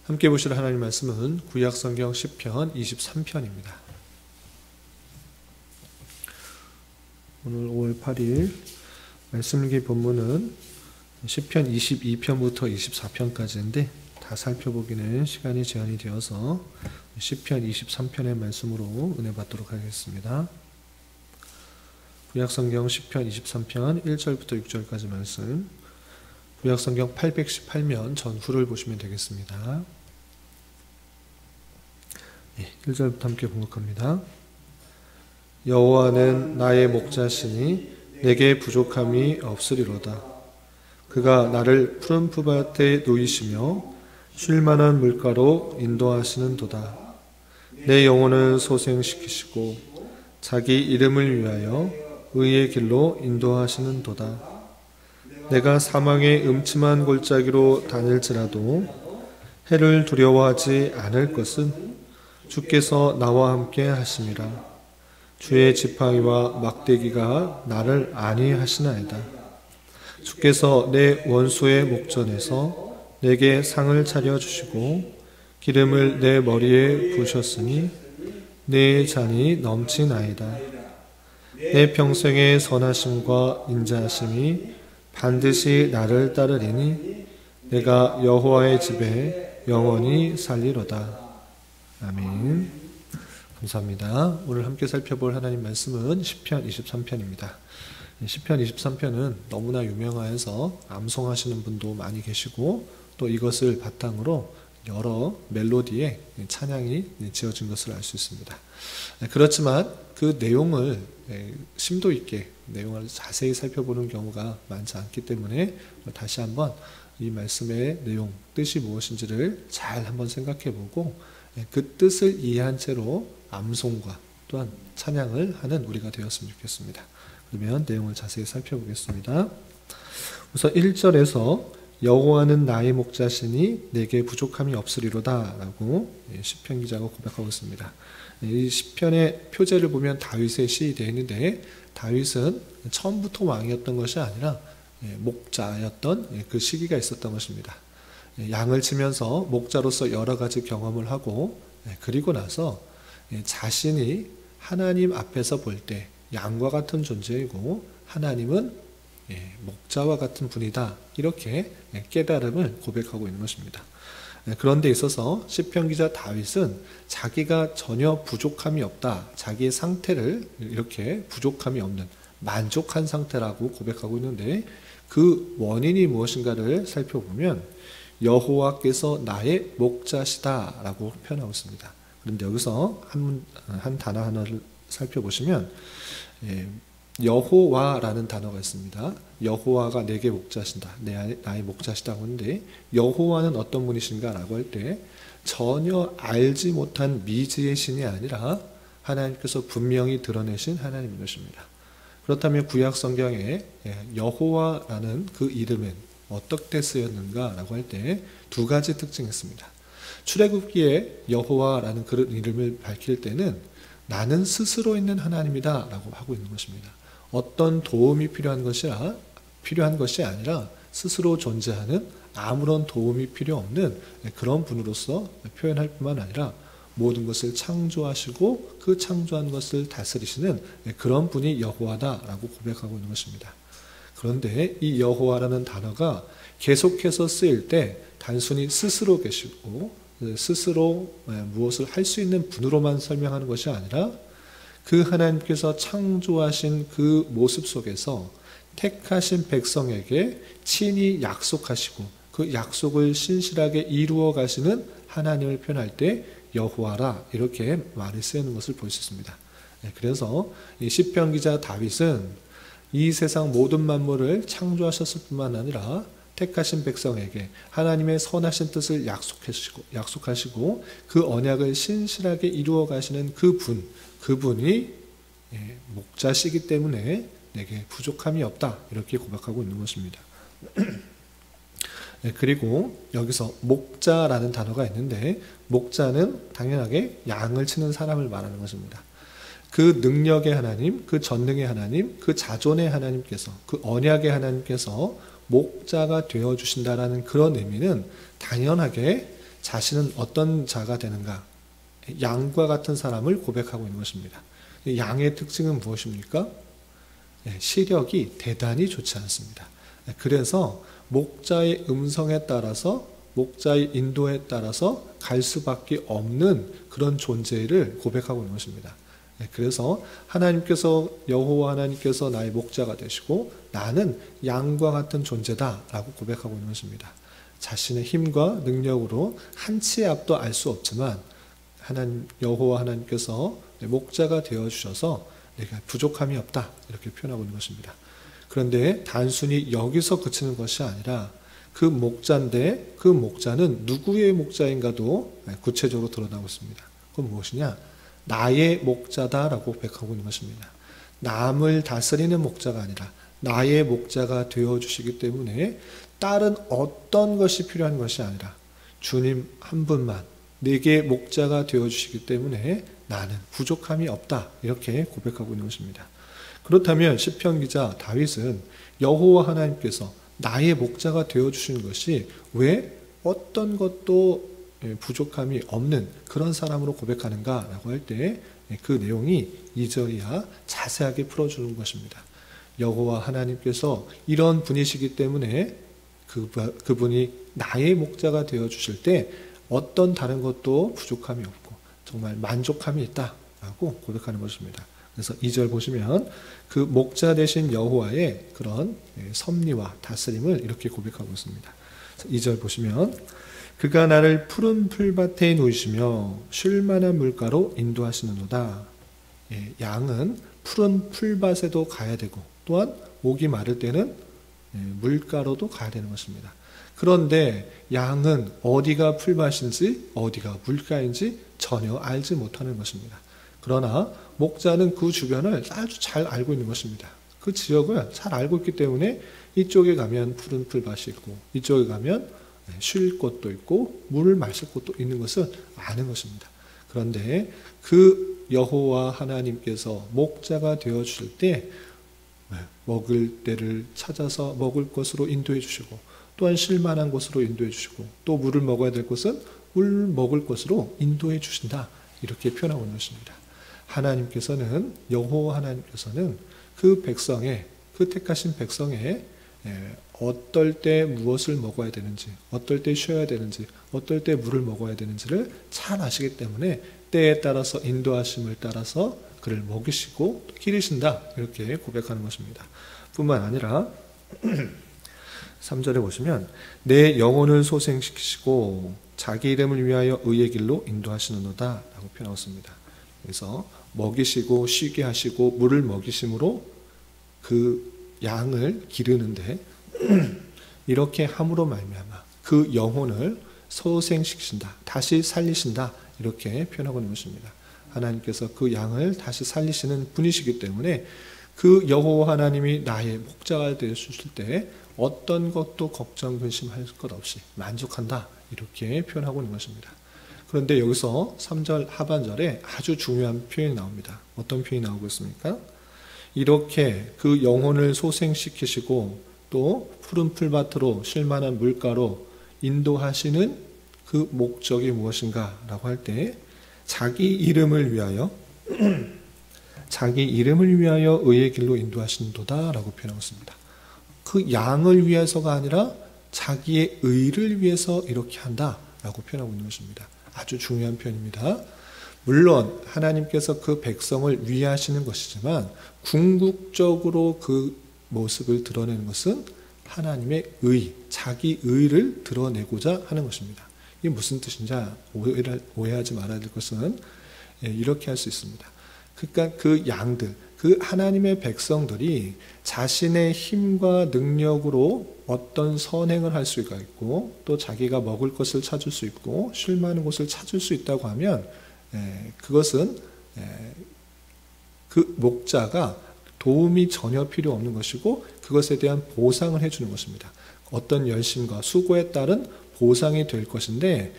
함께 보실 하나님 말씀은 구약성경 시편 23편입니다. 오늘 5월 8일 말씀일기 본문은 시편 22편부터 24편까지인데 다 살펴보기는 시간이 제한이 되어서 시편 23편의 말씀으로 은혜 받도록 하겠습니다. 구약성경 시편 23편 1절부터 6절까지 말씀, 구약성경 818면 전후를 보시면 되겠습니다. 1절부터 함께 봉독합니다. 여호와는 나의 목자시니 내게 부족함이 없으리로다. 그가 나를 푸른 풀밭에 누이시며 쉴만한 물가로 인도하시는 도다. 내 영혼을 소생시키시고 자기 이름을 위하여 의의 길로 인도하시는 도다. 내가 사망의 음침한 골짜기로 다닐지라도 해를 두려워하지 않을 것은 주께서 나와 함께 하심이라. 주의 지팡이와 막대기가 나를 안위하시나이다. 주께서 내 원수의 목전에서 내게 상을 차려주시고 기름을 내 머리에 부으셨으니 내 잔이 넘치나이다. 내 평생의 선하심과 인자하심이 반드시 나를 따르리니 내가 여호와의 집에 영원히 살리로다. 아멘. 감사합니다. 오늘 함께 살펴볼 하나님 말씀은 시편 23편입니다. 시편 23편은 너무나 유명하여서 암송하시는 분도 많이 계시고 또 이것을 바탕으로 여러 멜로디의 찬양이 지어진 것을 알 수 있습니다. 그렇지만 그 내용을 심도 있게 내용을 자세히 살펴보는 경우가 많지 않기 때문에 다시 한번 이 말씀의 내용, 뜻이 무엇인지를 잘 한번 생각해보고 그 뜻을 이해한 채로 암송과 또한 찬양을 하는 우리가 되었으면 좋겠습니다. 그러면 내용을 자세히 살펴보겠습니다. 우선 1절에서 여호와는 나의 목자시니 내게 부족함이 없으리로다 라고 시편 기자가 고백하고 있습니다. 이 시편의 표제를 보면 다윗의 시이 되어 있는데 다윗은 처음부터 왕이었던 것이 아니라 목자였던 그 시기가 있었던 것입니다. 양을 치면서 목자로서 여러 가지 경험을 하고 그리고 나서 자신이 하나님 앞에서 볼 때 양과 같은 존재이고 하나님은 목자와 같은 분이다, 이렇게 깨달음을 고백하고 있는 것입니다. 그런 데 있어서 시편 기자 다윗은 자기가 전혀 부족함이 없다, 자기의 상태를 이렇게 부족함이 없는 만족한 상태라고 고백하고 있는데 그 원인이 무엇인가를 살펴보면 여호와께서 나의 목자시다 라고 표현하고 있습니다. 그런데 여기서 한 단어 하나를 살펴보시면 여호와라는 단어가 있습니다. 여호와가 내게 목자신다, 나의 목자시다고 하는데 여호와는 어떤 분이신가 라고 할 때 전혀 알지 못한 미지의 신이 아니라 하나님께서 분명히 드러내신 하나님인 것입니다. 그렇다면 구약 성경에 여호와라는 그 이름은 어떻게 쓰였는가 라고 할 때 두 가지 특징이 있습니다. 출애굽기에 여호와라는 그런 이름을 밝힐 때는 나는 스스로 있는 하나님이다 라고 하고 있는 것입니다. 어떤 도움이 필요한 것이 아니라 스스로 존재하는 아무런 도움이 필요 없는 그런 분으로서 표현할 뿐만 아니라 모든 것을 창조하시고 그 창조한 것을 다스리시는 그런 분이 여호와다 라고 고백하고 있는 것입니다. 그런데 이 여호와라는 단어가 계속해서 쓰일 때 단순히 스스로 계시고 스스로 무엇을 할 수 있는 분으로만 설명하는 것이 아니라 그 하나님께서 창조하신 그 모습 속에서 택하신 백성에게 친히 약속하시고 그 약속을 신실하게 이루어 가시는 하나님을 표현할 때 여호와라 이렇게 말이 쓰이는 것을 볼 수 있습니다. 그래서 이 시편 기자 다윗은 이 세상 모든 만물을 창조하셨을 뿐만 아니라 택하신 백성에게 하나님의 선하신 뜻을 약속하시고 그 언약을 신실하게 이루어 가시는 그분이 목자시기 때문에 내게 부족함이 없다 이렇게 고백하고 있는 것입니다. 그리고 여기서 목자라는 단어가 있는데 목자는 당연하게 양을 치는 사람을 말하는 것입니다. 그 능력의 하나님, 그 전능의 하나님, 그 자존의 하나님께서, 그 언약의 하나님께서 목자가 되어주신다라는 그런 의미는 당연하게 자신은 어떤 자가 되는가? 양과 같은 사람을 고백하고 있는 것입니다. 양의 특징은 무엇입니까? 시력이 대단히 좋지 않습니다. 그래서 목자의 음성에 따라서, 목자의 인도에 따라서 갈 수밖에 없는 그런 존재를 고백하고 있는 것입니다. 그래서 하나님께서, 여호와 하나님께서 나의 목자가 되시고 나는 양과 같은 존재다 라고 고백하고 있는 것입니다. 자신의 힘과 능력으로 한치의 앞도 알 수 없지만 하나님, 여호와 하나님께서 내 목자가 되어주셔서 내가 부족함이 없다 이렇게 표현하고 있는 것입니다. 그런데 단순히 여기서 그치는 것이 아니라 그 목자인데 그 목자는 누구의 목자인가도 구체적으로 드러나고 있습니다. 그건 무엇이냐? 나의 목자다라고 고백하고 있는 것입니다. 남을 다스리는 목자가 아니라 나의 목자가 되어주시기 때문에 다른 어떤 것이 필요한 것이 아니라 주님 한 분만 내게 목자가 되어주시기 때문에 나는 부족함이 없다 이렇게 고백하고 있는 것입니다. 그렇다면 시편 기자 다윗은 여호와 하나님께서 나의 목자가 되어주시는 것이 왜 어떤 것도 부족함이 없는 그런 사람으로 고백하는가 라고 할 때 그 내용이 2절이야 자세하게 풀어주는 것입니다. 여호와 하나님께서 이런 분이시기 때문에 그분이 나의 목자가 되어주실 때 어떤 다른 것도 부족함이 없고 정말 만족함이 있다라고 고백하는 것입니다. 그래서 2절 보시면 그 목자 되신 여호와의 그런 섭리와 다스림을 이렇게 고백하고 있습니다. 2절 보시면 그가 나를 푸른 풀밭에 누이시며 쉴 만한 물가로 인도하시는도다. 양은 푸른 풀밭에도 가야 되고 또한 목이 마를 때는 물가로도 가야 되는 것입니다. 그런데 양은 어디가 풀밭인지 어디가 물가인지 전혀 알지 못하는 것입니다. 그러나 목자는 그 주변을 아주 잘 알고 있는 것입니다. 그 지역을 잘 알고 있기 때문에 이쪽에 가면 푸른 풀밭이 있고 이쪽에 가면 쉴 곳도 있고 물을 마실 곳도 있는 것을 아는 것입니다. 그런데 그 여호와 하나님께서 목자가 되어주실 때 먹을 때를 찾아서 먹을 것으로 인도해 주시고 또한 쉴 만한 곳으로 인도해 주시고 또 물을 먹어야 될 곳은 물 먹을 곳으로 인도해 주신다 이렇게 표현하고 있는 것입니다. 하나님께서는 여호와 하나님께서는 그 백성의 그 택하신 백성의 어떨 때 무엇을 먹어야 되는지 어떨 때 쉬어야 되는지 어떨 때 물을 먹어야 되는지를 잘 아시기 때문에 때에 따라서 인도하심을 따라서 그를 먹이시고 기르신다 이렇게 고백하는 것입니다. 뿐만 아니라 3절에 보시면 내 영혼을 소생시키시고 자기 이름을 위하여 의의 길로 인도하시는도다 라고 표현하고 있습니다. 그래서 먹이시고 쉬게 하시고 물을 먹이심으로 그 양을 기르는데 이렇게 함으로 말미암아 그 영혼을 소생시키신다 다시 살리신다 이렇게 표현하고 있는 것입니다. 하나님께서 그 양을 다시 살리시는 분이시기 때문에 그 여호와 하나님이 나의 목자가 되어주실 때 어떤 것도 걱정 근심할 것 없이 만족한다 이렇게 표현하고 있는 것입니다. 그런데 여기서 3절 하반절에 아주 중요한 표현이 나옵니다. 어떤 표현이 나오고 있습니까? 이렇게 그 영혼을 소생시키시고 또 푸른 풀밭으로 쉴 만한 물가로 인도하시는 그 목적이 무엇인가 라고 할 때 자기 이름을 위하여 의의 길로 인도하시는도다 라고 표현하고 있습니다. 그 양을 위해서가 아니라 자기의 의를 위해서 이렇게 한다 라고 표현하고 있는 것입니다. 아주 중요한 표현입니다. 물론 하나님께서 그 백성을 위하시는 것이지만 궁극적으로 그 모습을 드러내는 것은 하나님의 의, 자기 의를 드러내고자 하는 것입니다. 이게 무슨 뜻인지 오해하지 말아야 될 것은 이렇게 할 수 있습니다. 그러니까 그 양들, 그 하나님의 백성들이 자신의 힘과 능력으로 어떤 선행을 할 수가 있고 또 자기가 먹을 것을 찾을 수 있고 쉴 만한 곳을 찾을 수 있다고 하면 그것은 그 목자가 도움이 전혀 필요 없는 것이고 그것에 대한 보상을 해주는 것입니다. 어떤 열심과 수고에 따른 보상이 될 것인데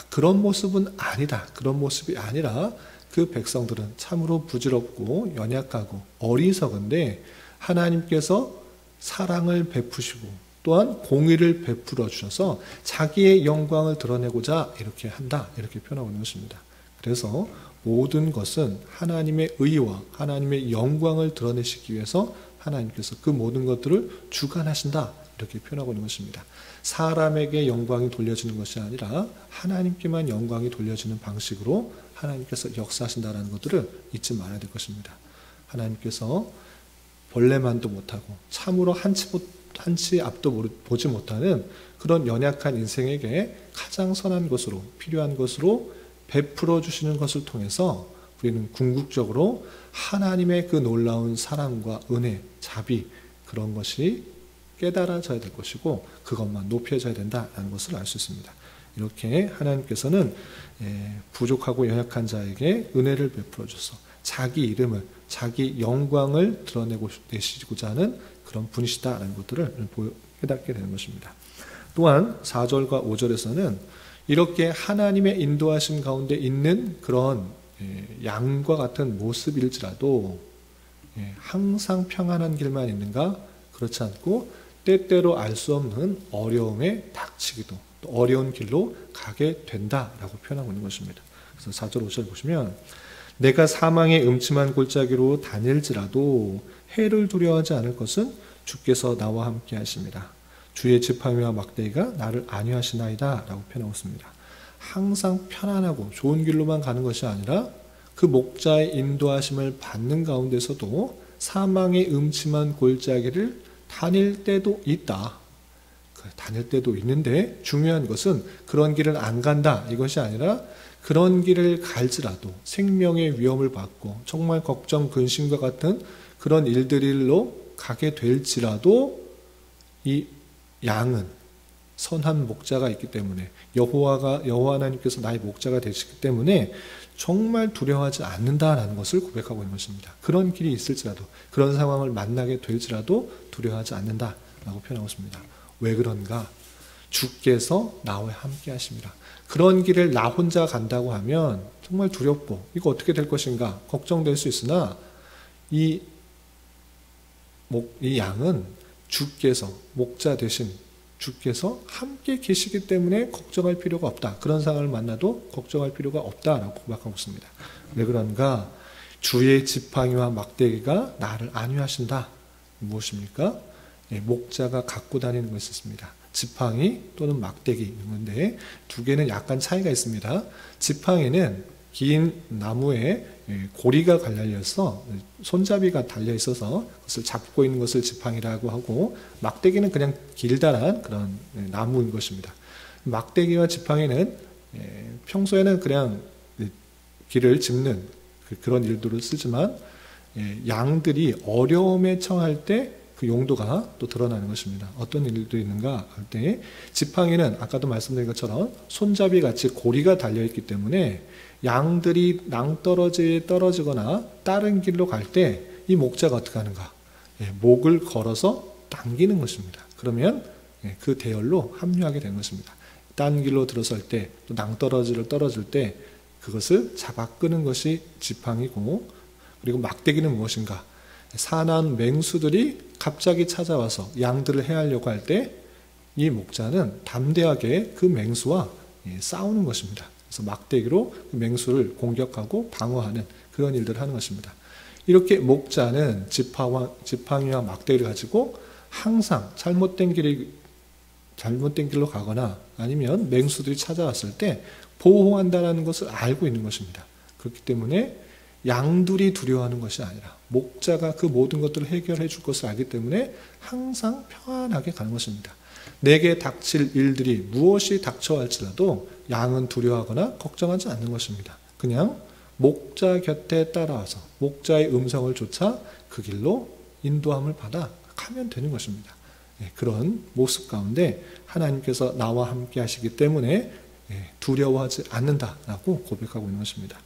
그런 모습은 아니다. 그런 모습이 아니라 그 백성들은 참으로 부질없고 연약하고 어리석은데 하나님께서 사랑을 베푸시고 또한 공의를 베풀어 주셔서 자기의 영광을 드러내고자 이렇게 한다. 이렇게 표현하고 있는 것입니다. 그래서 모든 것은 하나님의 의와 하나님의 영광을 드러내시기 위해서 하나님께서 그 모든 것들을 주관하신다. 이렇게 표현하고 있는 것입니다. 사람에게 영광이 돌려지는 것이 아니라 하나님께만 영광이 돌려지는 방식으로 하나님께서 역사하신다는 것들을 잊지 말아야 될 것입니다. 하나님께서 벌레만도 못하고 참으로 한치 앞도 보지 못하는 그런 연약한 인생에게 가장 선한 것으로 필요한 것으로 베풀어 주시는 것을 통해서 우리는 궁극적으로 하나님의 그 놀라운 사랑과 은혜, 자비 그런 것이 깨달아져야 될 것이고 그것만 높여져야 된다는 것을 알 수 있습니다. 이렇게 하나님께서는 부족하고 연약한 자에게 은혜를 베풀어 줘서 자기 이름을, 자기 영광을 드러내시고자 하는 그런 분이시다라는 것들을 깨닫게 되는 것입니다. 또한 4절과 5절에서는 이렇게 하나님의 인도하심 가운데 있는 그런 양과 같은 모습일지라도 항상 평안한 길만 있는가? 그렇지 않고 때때로 알 수 없는 어려움에 닥치기도 또 어려운 길로 가게 된다라고 표현하고 있는 것입니다. 그래서 4절 5절 보시면 내가 사망의 음침한 골짜기로 다닐지라도 해를 두려워하지 않을 것은 주께서 나와 함께 하십니다. 주의 지팡이와 막대기가 나를 안위하시나이다 라고 표현하고 있습니다. 항상 편안하고 좋은 길로만 가는 것이 아니라 그 목자의 인도하심을 받는 가운데서도 사망의 음침한 골짜기를 다닐 때도 있다. 다닐 때도 있는데 중요한 것은 그런 길을 안 간다 이것이 아니라 그런 길을 갈지라도 생명의 위험을 받고 정말 걱정 근심과 같은 그런 일들로 가게 될지라도 이 양은 선한 목자가 있기 때문에 여호와 하나님께서 나의 목자가 되시기 때문에 정말 두려워하지 않는다라는 것을 고백하고 있는 것입니다. 그런 길이 있을지라도 그런 상황을 만나게 될지라도 두려워하지 않는다라고 표현하고 있습니다. 왜 그런가? 주께서 나와 함께 하십니다. 그런 길을 나 혼자 간다고 하면 정말 두렵고 이거 어떻게 될 것인가 걱정될 수 있으나 이 양은 주께서 목자 되신 주께서 함께 계시기 때문에 걱정할 필요가 없다. 그런 상황을 만나도 걱정할 필요가 없다라고 고백하고 있습니다. 왜 그런가? 주의 지팡이와 막대기가 나를 안위하신다. 무엇입니까? 목자가 갖고 다니는 것이 있습니다. 지팡이 또는 막대기 있는데 두 개는 약간 차이가 있습니다. 지팡이는 긴 나무에 고리가 달려있어 손잡이가 달려있어서 그것을 잡고 있는 것을 지팡이라고 하고 막대기는 그냥 길다란 그런 나무인 것입니다. 막대기와 지팡이는 평소에는 그냥 길을 짚는 그런 일들을 쓰지만 양들이 어려움에 처할 때 그 용도가 또 드러나는 것입니다. 어떤 일도 있는가 할 때 지팡이는 아까도 말씀드린 것처럼 손잡이 같이 고리가 달려있기 때문에 양들이 낭떠러지에 떨어지거나 다른 길로 갈 때 이 목자가 어떻게 하는가? 목을 걸어서 당기는 것입니다. 그러면 그 대열로 합류하게 되는 것입니다. 딴 길로 들어설 때 또 낭떠러지를 떨어질 때 그것을 잡아 끄는 것이 지팡이고 그리고 막대기는 무엇인가? 사나운 맹수들이 갑자기 찾아와서 양들을 해하려고 할 때 이 목자는 담대하게 그 맹수와 싸우는 것입니다. 그래서 막대기로 그 맹수를 공격하고 방어하는 그런 일들을 하는 것입니다. 이렇게 목자는 지팡이와 막대기를 가지고 항상 잘못된 길로 가거나 아니면 맹수들이 찾아왔을 때 보호한다는 것을 알고 있는 것입니다. 그렇기 때문에 양들이 두려워하는 것이 아니라 목자가 그 모든 것들을 해결해 줄 것을 알기 때문에 항상 평안하게 가는 것입니다. 내게 닥칠 일들이 무엇이 닥쳐갈지라도 양은 두려워하거나 걱정하지 않는 것입니다. 그냥 목자 곁에 따라와서 목자의 음성을 좇아 그 길로 인도함을 받아 가면 되는 것입니다. 그런 모습 가운데 하나님께서 나와 함께 하시기 때문에 두려워하지 않는다라고 고백하고 있는 것입니다.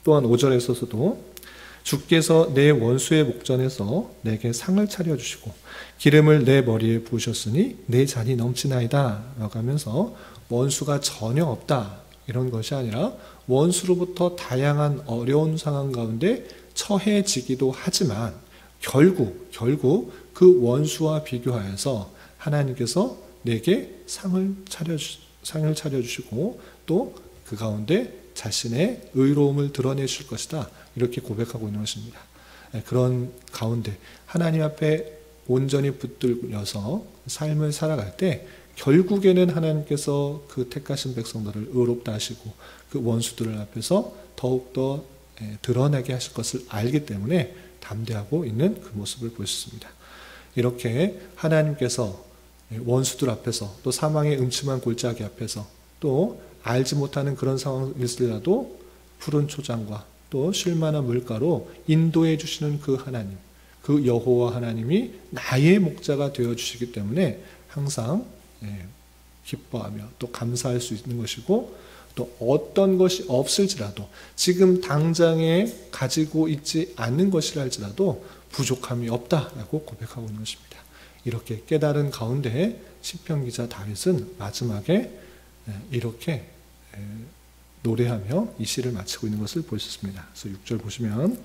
또한 5절에서도 주께서 내 원수의 목전에서 내게 상을 차려주시고 기름을 내 머리에 부으셨으니 내 잔이 넘치나이다 라고 하면서 원수가 전혀 없다 이런 것이 아니라 원수로부터 다양한 어려운 상황 가운데 처해지기도 하지만 결국 그 원수와 비교하여서 하나님께서 내게 상을 차려주시고 또 그 가운데 자신의 의로움을 드러내실 것이다. 이렇게 고백하고 있는 것입니다. 그런 가운데 하나님 앞에 온전히 붙들려서 삶을 살아갈 때 결국에는 하나님께서 그 택하신 백성들을 의롭다 하시고 그 원수들을 앞에서 더욱더 드러나게 하실 것을 알기 때문에 담대하고 있는 그 모습을 보였습니다. 이렇게 하나님께서 원수들 앞에서 또 사망의 음침한 골짜기 앞에서 또 알지 못하는 그런 상황일지라도 푸른 초장과 또 쉴만한 물가로 인도해 주시는 그 하나님, 그 여호와 하나님이 나의 목자가 되어 주시기 때문에 항상 기뻐하며 또 감사할 수 있는 것이고, 또 어떤 것이 없을지라도 지금 당장에 가지고 있지 않는 것이라 할지라도 부족함이 없다라고 고백하고 있는 것입니다. 이렇게 깨달은 가운데 시편 기자 다윗은 마지막에 이렇게 노래하며 이 시를 마치고 있는 것을 볼 수 있습니다. 그래서 6절 보시면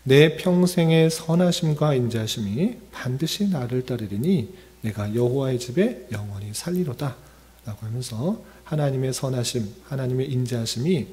내 평생의 선하심과 인자하심이 반드시 나를 따르리니 내가 여호와의 집에 영원히 살리로다 라고 하면서 하나님의 선하심, 하나님의 인자하심이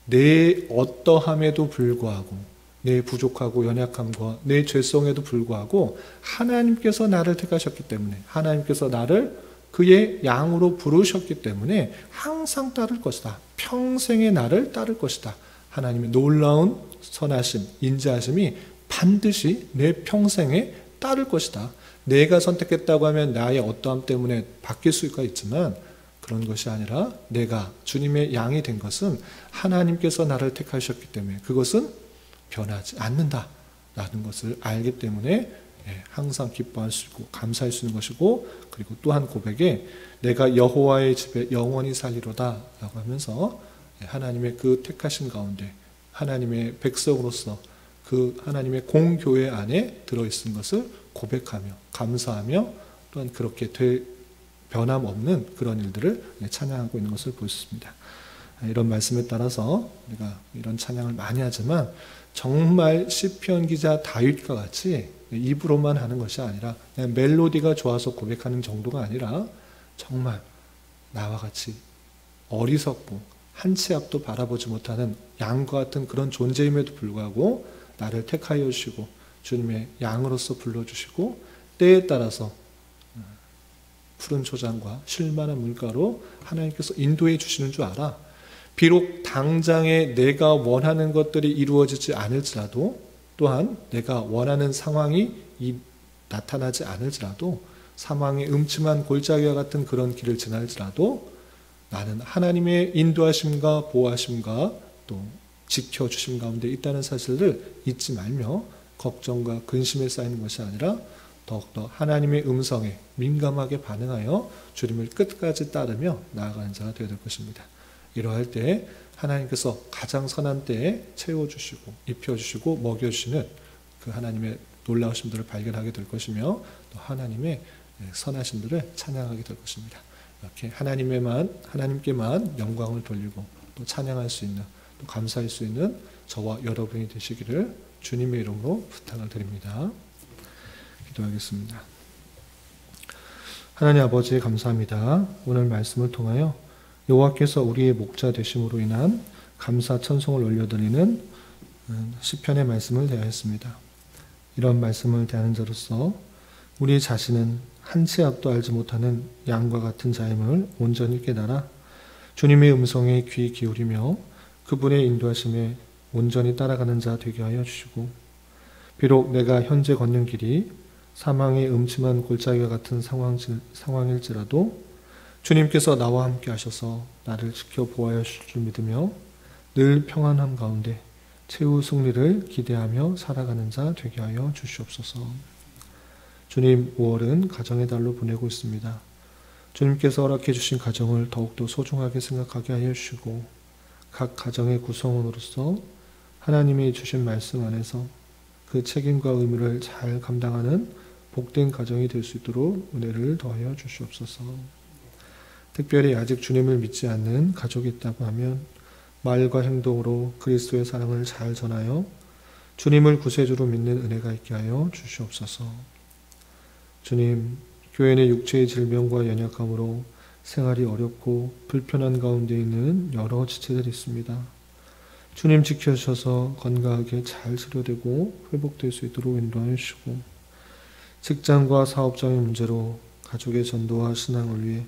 내 어떠함에도 불구하고 내 부족하고 연약함과 내 죄성에도 불구하고 하나님께서 나를 택하셨기 때문에, 하나님께서 나를 그의 양으로 부르셨기 때문에 항상 따를 것이다. 평생에 나를 따를 것이다. 하나님의 놀라운 선하심, 인자하심이 반드시 내 평생에 따를 것이다. 내가 선택했다고 하면 나의 어떠함 때문에 바뀔 수가 있지만 그런 것이 아니라 내가 주님의 양이 된 것은 하나님께서 나를 택하셨기 때문에 그것은 변하지 않는다라는 것을 알기 때문에 항상 기뻐할 수 있고 감사할 수 있는 것이고, 그리고 또한 고백에 내가 여호와의 집에 영원히 살리로다 라고 하면서 하나님의 그 택하신 가운데 하나님의 백성으로서 그 하나님의 공교회 안에 들어있는 것을 고백하며 감사하며 또한 그렇게 변함없는 그런 일들을 찬양하고 있는 것을 볼 수 있습니다. 이런 말씀에 따라서 우리가 이런 찬양을 많이 하지만 정말 시편 기자 다윗과 같이 입으로만 하는 것이 아니라 그냥 멜로디가 좋아서 고백하는 정도가 아니라 정말 나와 같이 어리석고 한 치 앞도 바라보지 못하는 양과 같은 그런 존재임에도 불구하고 나를 택하여 주시고 주님의 양으로서 불러주시고 때에 따라서 푸른 초장과 쉴만한 물가로 하나님께서 인도해 주시는 줄 알아. 비록 당장에 내가 원하는 것들이 이루어지지 않을지라도, 또한 내가 원하는 상황이 나타나지 않을지라도, 사망의 음침한 골짜기와 같은 그런 길을 지날지라도 나는 하나님의 인도하심과 보호하심과 또 지켜주심 가운데 있다는 사실을 잊지 말며 걱정과 근심에 쌓이는 것이 아니라 더욱더 하나님의 음성에 민감하게 반응하여 주님을 끝까지 따르며 나아가는 자가 되어야 될 것입니다. 이러할 때 하나님께서 가장 선한 때에 채워주시고 입혀주시고 먹여주시는 그 하나님의 놀라우심들을 발견하게 될 것이며 또 하나님의 선하심들을 찬양하게 될 것입니다. 이렇게 하나님께만 영광을 돌리고 또 찬양할 수 있는, 또 감사할 수 있는 저와 여러분이 되시기를 주님의 이름으로 부탁을 드립니다. 기도하겠습니다. 하나님 아버지 감사합니다. 오늘 말씀을 통하여 여호와께서 우리의 목자 되심으로 인한 감사 찬송을 올려드리는 시편의 말씀을 대하였습니다. 이런 말씀을 대하는 자로서 우리 자신은 한 치 앞도 알지 못하는 양과 같은 자임을 온전히 깨달아 주님의 음성에 귀 기울이며 그분의 인도하심에 온전히 따라가는 자 되게 하여 주시고, 비록 내가 현재 걷는 길이 사망의 음침한 골짜기와 같은 상황일지라도 주님께서 나와 함께 하셔서 나를 지켜 보호하여 주실 줄 믿으며 늘 평안함 가운데 최후 승리를 기대하며 살아가는 자 되게 하여 주시옵소서. 주님, 5월은 가정의 달로 보내고 있습니다. 주님께서 허락해 주신 가정을 더욱더 소중하게 생각하게 하여 주시고 각 가정의 구성원으로서 하나님이 주신 말씀 안에서 그 책임과 의무를 잘 감당하는 복된 가정이 될 수 있도록 은혜를 더하여 주시옵소서. 특별히 아직 주님을 믿지 않는 가족이 있다고 하면 말과 행동으로 그리스도의 사랑을 잘 전하여 주님을 구세주로 믿는 은혜가 있게 하여 주시옵소서. 주님, 교회는 육체의 질병과 연약함으로 생활이 어렵고 불편한 가운데 있는 여러 지체들이 있습니다. 주님 지켜주셔서 건강하게 잘 치료되고 회복될 수 있도록 인도하여 주시고, 직장과 사업장의 문제로 가족의 전도와 신앙을 위해,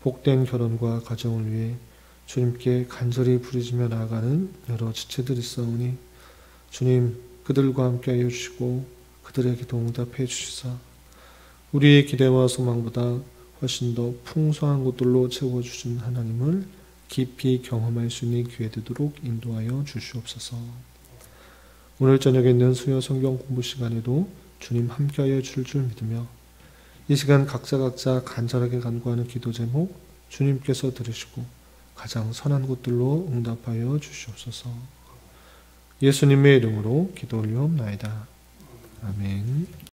복된 결혼과 가정을 위해 주님께 간절히 부르짖며 나아가는 여러 지체들이 있사오니 주님 그들과 함께하여 주시고 그들의 기도 응답해 주시사 우리의 기대와 소망보다 훨씬 더 풍성한 것들로 채워주신 하나님을 깊이 경험할 수 있는 기회 되도록 인도하여 주시옵소서. 오늘 저녁에 있는 수요 성경 공부 시간에도 주님 함께하여 주실 줄 믿으며 이 시간 각자 간절하게 간구하는 기도 제목 주님께서 들으시고 가장 선한 것들로 응답하여 주시옵소서. 예수님의 이름으로 기도 올리옵나이다. 아멘.